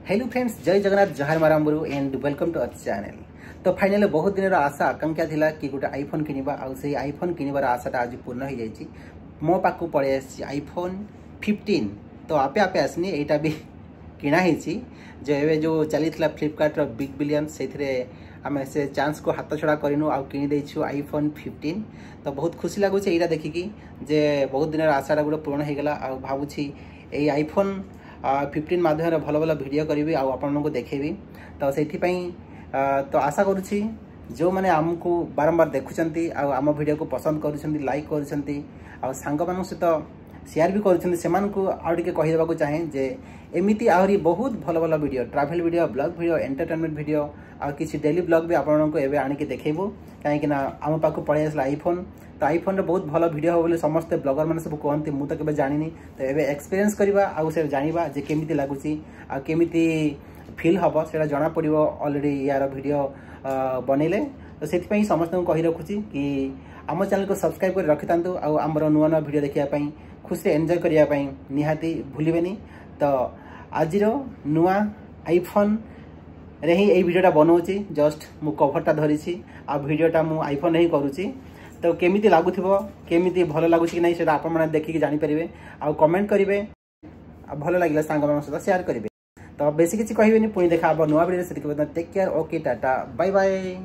Hello friends, जय जगन्नाथ, जहार मारामबरू and welcome to our channel. तो फाइनली बहुत दिन आशा आकांक्षा थिला कि गोटे आईफोन किनिबा आ से आईफोन किनिबार आशाटा आज पूर्ण हो जाइए। मो पाखु पड़े आईफोन 15। तो आपे आपे आसनी एटा भी किना ही जो एवं जो चली फ्लिपकार्ट बिग बिलियन से आम से चांस को हाथ छड़ा करनु आ किनीदेछु आईफोन 15। तो बहुत खुशी लगुच यहाँ देखिकी जे बहुत दिन आशाटा गोटे पूर्ण हो गला। भावुची ये आईफोन 15 माध्यम भल भल वीडियो करी आपको देखेबी। तो से तो आशा करुँची जो मैंने आमको बारंबार देखुंट आम वीडियो को पसंद कर लाइक कर सांग मान सहित शेयर भी करके चाहे जे एमती आहरी बहुत भल भल video travel video blog video entertainment video आ किसी डेली ब्लॉग भी आपको एवं आणिक देखेबू कहीं आम पाक पड़े आसला आईफोन। तो आईफोन बहुत भल वीडियो हो बोली समस्ते ब्लॉगर मैंने सब कहते मुझे तो जानी। तो ये एक्सपीरियंस करवा आउ से जाना जे केमिति लगुच आ केमिति फील हम से जना पड़ो ऑलरेडी यार वीडियो बनइले। तो से समस्त को कही रखुची कि आम चैनल को सब्सक्राइब कर रखि था आमर नुआ नुआ वीडियो देखापी खुशी एंजॉय करने निहाती भूलें। तो आज नुआ आईफोन रे ही यही वीडियोटा बनाऊँगी जस्ट मु कभरटा धरी आ वीडियोटा मु आईफोन ही करुँची। तो केमिति लागुथिबो केमिति भल लागुछि कि नहीं सेटा आपण माने देखि जानि परिबे आ कमेंट करिवे आ भल लागिला सांग मान सहित शेयर करिवे। तो बेसी किछि कहिबेनी पुणी देखा अब नुआ वीडियो से take care okay tata bye bye.